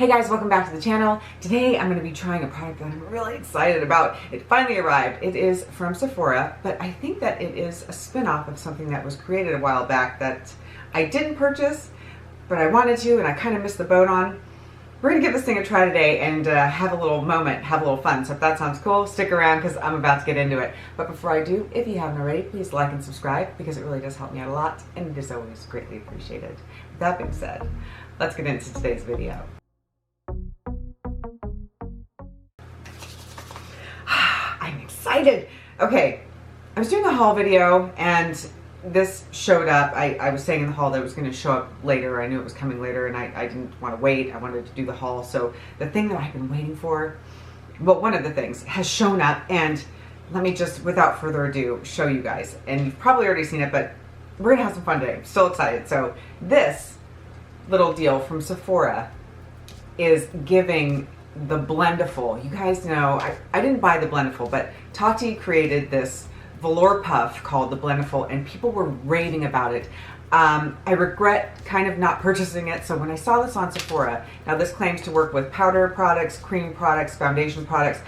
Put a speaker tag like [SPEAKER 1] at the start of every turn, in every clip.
[SPEAKER 1] Hey guys, welcome back to the channel. Today I'm going to be trying a product that I'm really excited about. It finally arrived. It is from Sephora, but I think that it is a spin-off of something that was created a while back that I didn't purchase, but I wanted to and I kind of missed the boat on. We're going to give this thing a try today and have a little moment, have a little fun. So if that sounds cool, stick around because I'm about to get into it. But before I do, if you haven't already, please like and subscribe because it really does help me out a lot and it is always greatly appreciated. With that being said, let's get into today's video. Excited. Okay, I was doing a haul video and this showed up. I was saying in the haul that it was going to show up later. I knew it was coming later and I didn't want to wait. I wanted to do the haul. So the thing that I've been waiting for, well, one of the things has shown up, and let me just, without further ado, show you guys. And you've probably already seen it, but we're going to have some fun today. I'm so excited. So this little deal from Sephora is giving the Blendiful. You guys know, I didn't buy the Blendiful, but Tati created this velour puff called the Blendiful and people were raving about it. I regret kind of not purchasing it. So when I saw this on Sephora, now this claims to work with powder products, cream products, foundation products,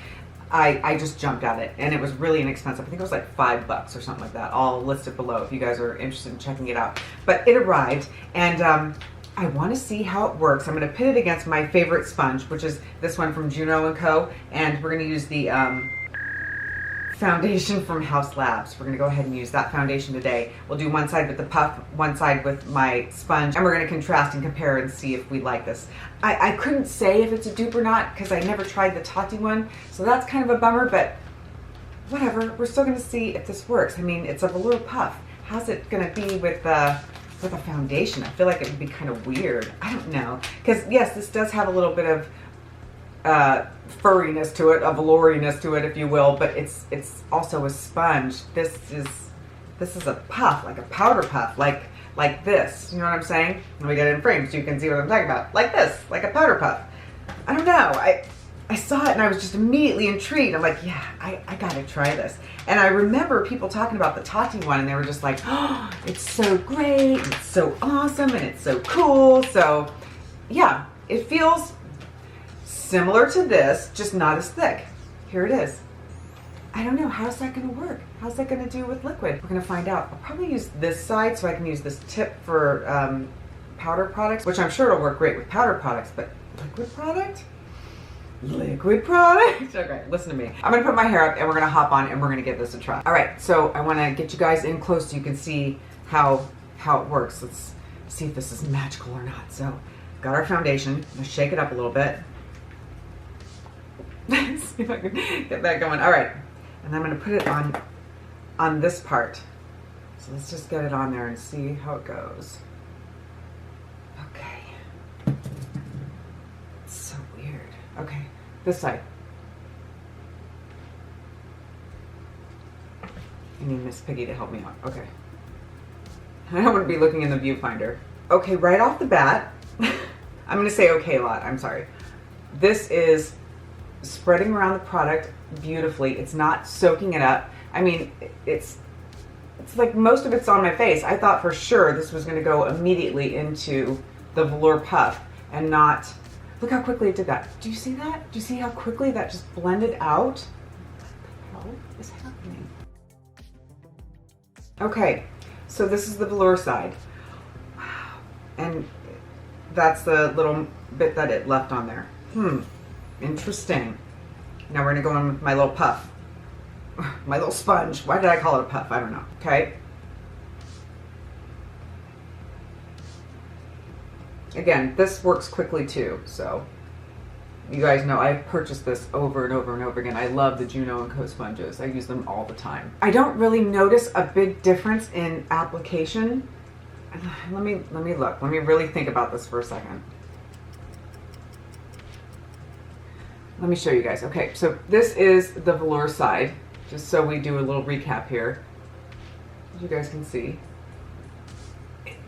[SPEAKER 1] I just jumped at it and it was really inexpensive. I think it was like $5 or something like that. I'll list it below if you guys are interested in checking it out. But it arrived and I want to see how it works. I'm going to pit it against my favorite sponge, which is this one from Juno & Co. And we're going to use the foundation from House Labs. We're going to go ahead and use that foundation today. We'll do one side with the puff, one side with my sponge, and we're going to contrast and compare and see if we like this. I couldn't say if it's a dupe or not because I never tried the Tati one, so that's kind of a bummer, but whatever. We're still going to see if this works. I mean, it's a velour puff. How's it going to be with a foundation? I feel like it would be kind of weird. I don't know. Because yes, this does have a little bit of furriness to it, a velouriness to it, if you will, but it's also a sponge. This is a puff, like a powder puff, like this. You know what I'm saying? Let me get it in frame so you can see what I'm talking about. Like this, like a powder puff. I don't know. I saw it and I was just immediately intrigued. I'm like, yeah, I gotta try this. And I remember people talking about the Tati one and they were just like, oh, it's so great, it's so awesome, and it's so cool. So yeah, it feels similar to this, just not as thick. Here it is. I don't know, how's that gonna work? How's that gonna do with liquid? We're gonna find out. I'll probably use this side so I can use this tip for powder products, which I'm sure it'll work great with powder products, but liquid product? Liquid product? Okay, listen to me. I'm gonna put my hair up and we're gonna hop on and we're gonna give this a try. All right, so I wanna get you guys in close so you can see how it works. Let's see if this is magical or not. So, got our foundation. I'm gonna shake it up a little bit. Let's see if I can get that going. All right, and I'm gonna put it on this part. So let's just get it on there and see how it goes. Okay. It's so weird. Okay, this side. I need Miss Piggy to help me out. Okay. I don't want to be looking in the viewfinder. Okay, right off the bat, I'm going to say okay a lot. I'm sorry. This is spreading around the product beautifully. It's not soaking it up. I mean, it's like most of it's on my face. I thought for sure this was going to go immediately into the velour puff and not. Look how quickly it did that. Do you see that? Do you see how quickly that just blended out? What the hell is happening? Okay, so this is the velour side. Wow. And that's the little bit that it left on there. Interesting. Now we're gonna go in with my little puff. My little sponge. Why did I call it a puff? I don't know. Okay. Again, this works quickly too, so you guys know I've purchased this over and over and over again. I love the Juno & Co sponges. I use them all the time. I don't really notice a big difference in application. Let me look. Let me really think about this for a second. Let me show you guys. Okay, so this is the velour side, just so we do a little recap here. As you guys can see.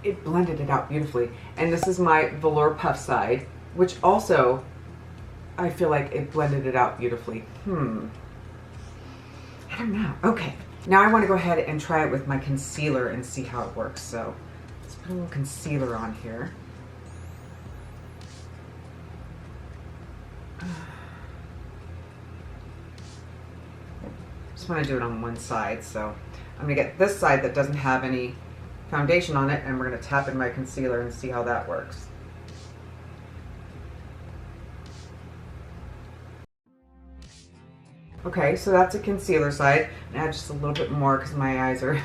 [SPEAKER 1] It blended it out beautifully. And this is my velour puff side, which also, I feel like it blended it out beautifully. I don't know. Okay, now I want to go ahead and try it with my concealer and see how it works. So let's put a little concealer on here. just want to do it on one side. So I'm going to get this side that doesn't have any foundation on it, and we're going to tap in my concealer and see how that works. Okay, so that's a concealer side. And add just a little bit more because my eyes are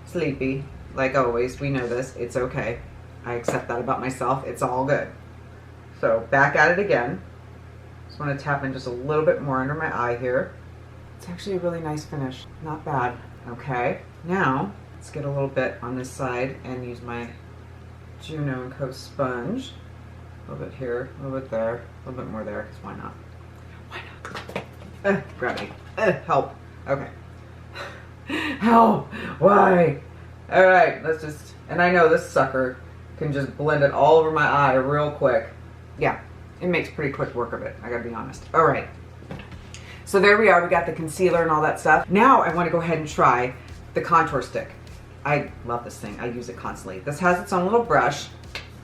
[SPEAKER 1] sleepy. Like always, we know this. It's okay. I accept that about myself. It's all good. So back at it again. Just want to tap in just a little bit more under my eye here. It's actually a really nice finish. Not bad. Okay, now let's get a little bit on this side and use my Juno & Co sponge. A little bit here, a little bit there, a little bit more there, because why not? Why not? Gravity. Help. Okay. Help. Why? All right, let's just, and I know this sucker can just blend it all over my eye real quick. Yeah, it makes pretty quick work of it, I gotta be honest. All right. So there we are, we got the concealer and all that stuff. Now I want to go ahead and try the contour stick. I love this thing, I use it constantly. This has its own little brush,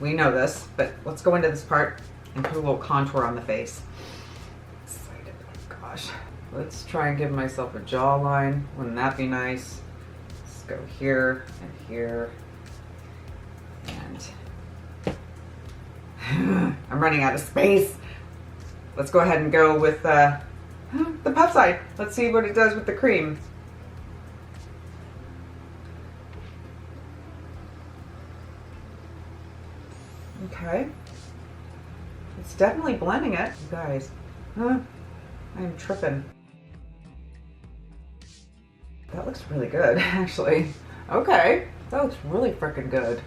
[SPEAKER 1] we know this, but let's go into this part and put a little contour on the face. Excited, oh gosh. Let's try and give myself a jawline, wouldn't that be nice? Let's go here and here, and I'm running out of space. Let's go ahead and go with the puff side. Let's see what it does with the cream. Okay. It's definitely blending it. You guys, I'm tripping. That looks really good, actually. Okay, that looks really freaking good.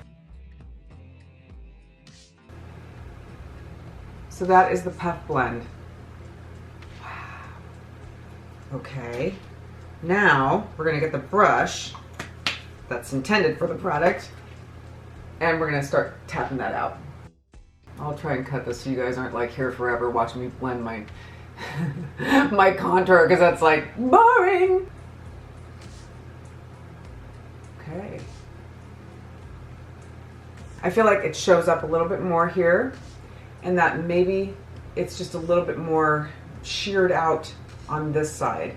[SPEAKER 1] So that is the puff blend. Okay, now we're gonna get the brush that's intended for the product, and we're gonna start tapping that out. I'll try and cut this so you guys aren't like here forever watching me blend my my contour, because that's like boring. Okay. I feel like it shows up a little bit more here, and that maybe it's just a little bit more sheared out on this side.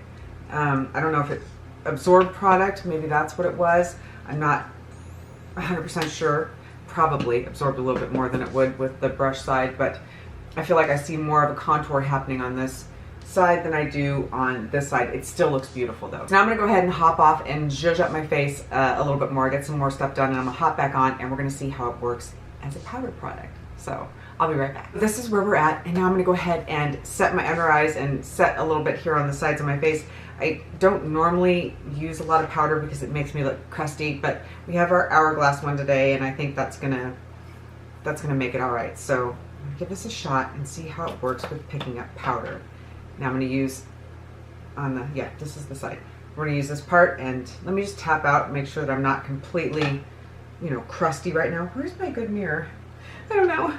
[SPEAKER 1] I don't know if it absorbed product, maybe that's what it was. I'm not 100% sure. Probably absorbed a little bit more than it would with the brush side, but I feel like I see more of a contour happening on this side than I do on this side. It still looks beautiful though. So now I'm gonna go ahead and hop off and zhuzh up my face a little bit more, get some more stuff done, and I'm gonna hop back on and we're gonna see how it works as a powder product. So I'll be right back. This is where we're at, and now I'm gonna go ahead and set my under eyes and set a little bit here on the sides of my face. I don't normally use a lot of powder because it makes me look crusty, but we have our Hourglass one today, and I think that's gonna make it all right. So I'm gonna give this a shot and see how it works with picking up powder. Now I'm gonna use on the, yeah, this is the side. We're gonna use this part, and let me just tap out and make sure that I'm not completely, you know, crusty right now. Where's my good mirror? I don't know.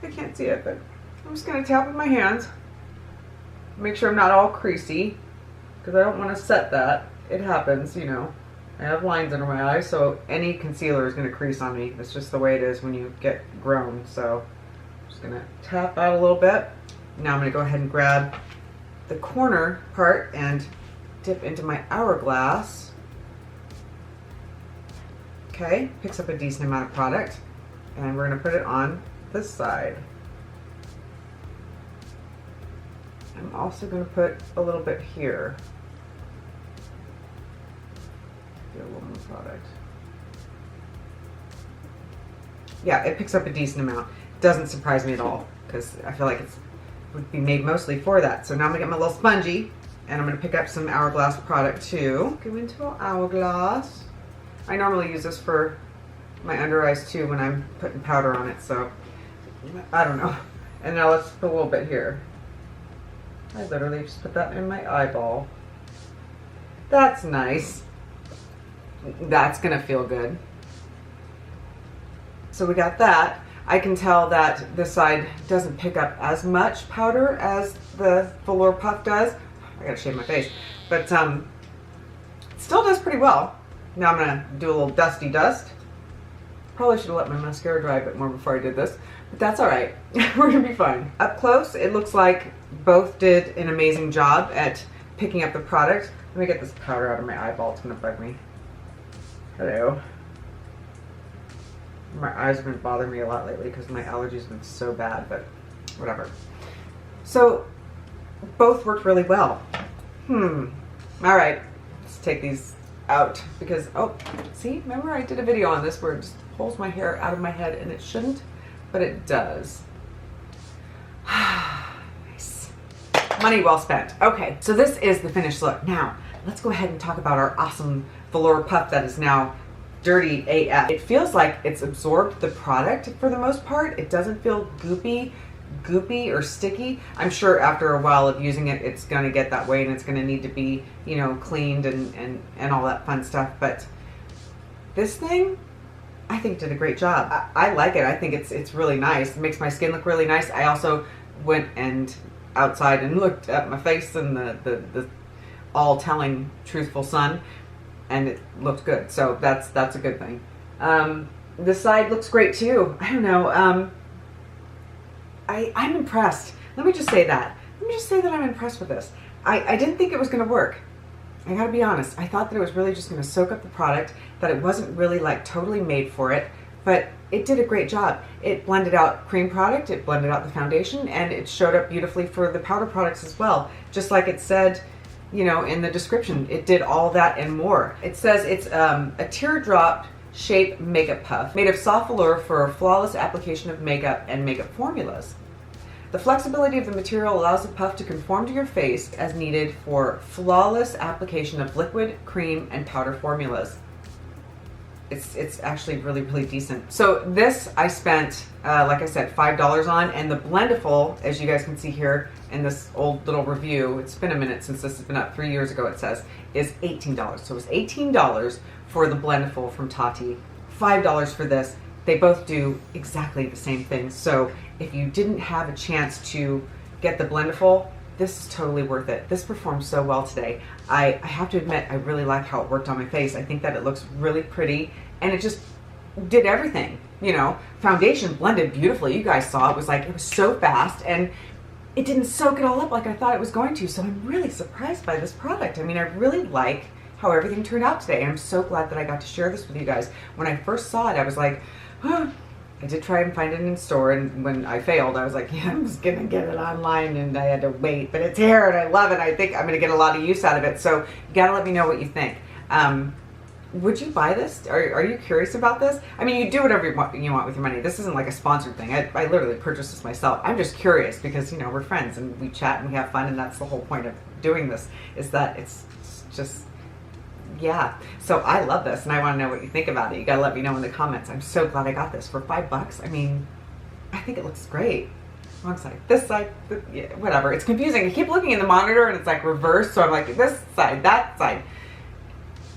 [SPEAKER 1] I can't see it, but I'm just gonna tap with my hands. Make sure I'm not all creasy, because I don't want to set that. It happens, you know. I have lines under my eyes, so any concealer is gonna crease on me. That's just the way it is when you get grown. So I'm just gonna tap out a little bit. Now I'm gonna go ahead and grab the corner part and dip into my Hourglass. Okay, picks up a decent amount of product, and we're gonna put it on this side. I'm also gonna put a little bit here. Get a little more product. Yeah, it picks up a decent amount. Doesn't surprise me at all, because I feel like it would be made mostly for that. So now I'm gonna get my little spongy, and I'm gonna pick up some Hourglass product too. Go into an Hourglass. I normally use this for my under eyes too when I'm putting powder on it, so I don't know. And now let's put a little bit here. I literally just put that in my eyeball. That's nice. That's gonna feel good. So we got that. I can tell that this side doesn't pick up as much powder as the velour puff does. I gotta shave my face. But it still does pretty well. Now I'm gonna do a little dusty dust. Probably should have let my mascara dry a bit more before I did this, but that's all right. We're gonna be fine. Up close, it looks like both did an amazing job at picking up the product. Let me get this powder out of my eyeball. It's gonna bug me. Hello. My eyes have been bothering me a lot lately because my allergies have been so bad, but whatever. So both worked really well. All right, let's take these out because, oh, see, remember I did a video on this where it just pulls my hair out of my head and it shouldn't, but it does. Nice. Money well spent. Okay, so this is the finished look. Now, let's go ahead and talk about our awesome velour puff that is now dirty AF. It feels like it's absorbed the product for the most part. It doesn't feel goopy or sticky. I'm sure after a while of using it, it's gonna get that way and it's gonna need to be, you know, cleaned and all that fun stuff. But this thing, I think did a great job. I like it. I think it's really nice. It makes my skin look really nice. I also went and outside and looked at my face in the all telling truthful sun, and it looked good. So that's a good thing. This side looks great too. I don't know. I'm impressed. Let me just say that. Let me just say that I'm impressed with this. I didn't think it was going to work. I gotta be honest. I thought that it was really just going to soak up the product, that it wasn't really like totally made for it, but it did a great job. It blended out cream product, it blended out the foundation, and it showed up beautifully for the powder products as well. Just like it said, you know, in the description, it did all that and more. It says it's a teardrop shape makeup puff made of soft velour for a flawless application of makeup and makeup formulas. The flexibility of the material allows the puff to conform to your face as needed for flawless application of liquid, cream, and powder formulas. It's actually really, really decent. So this I spent, like I said, $5 on, and the Blendiful, as you guys can see here in this old little review, it's been a minute since this has been up, 3 years ago it says, is $18. So it was $18 for the Blendiful from Tati, $5 for this. They both do exactly the same thing. So if you didn't have a chance to get the Blendiful, this is totally worth it. This performed so well today. I have to admit, I really like how it worked on my face. I think that it looks really pretty, and it just did everything. You know, foundation blended beautifully. You guys saw it was like, it was so fast, and it didn't soak it all up like I thought it was going to. So I'm really surprised by this product. I mean, I really like how everything turned out today. And I'm so glad that I got to share this with you guys. When I first saw it, I was like, huh. I did try and find it in store, and when I failed, I was like, yeah, I'm just gonna get it online, and I had to wait, but it's here and I love it. I think I'm gonna get a lot of use out of it. So you gotta let me know what you think. Would you buy this? Are you curious about this? I mean, you do whatever you want with your money. This isn't like a sponsored thing. I literally purchased this myself. I'm just curious because, you know, we're friends and we chat and we have fun, and that's the whole point of doing this, is that it's just, yeah. So I love this, and I want to know what you think about it. You gotta let me know in the comments. I'm so glad I got this for $5. I mean, I think it looks great. Wrong side, this side, yeah, whatever. It's confusing. I keep looking in the monitor and it's like reversed, so I'm like, this side, that side,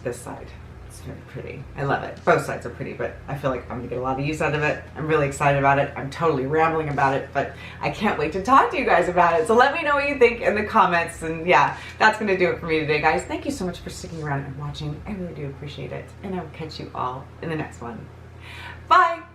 [SPEAKER 1] this side. It's very pretty. I love it. Both sides are pretty, but I feel like I'm gonna get a lot of use out of it. I'm really excited about it. I'm totally rambling about it, but I can't wait to talk to you guys about it. So let me know what you think in the comments, and yeah, that's gonna do it for me today, guys. Thank you so much for sticking around and watching. I really do appreciate it, and I will catch you all in the next one. Bye!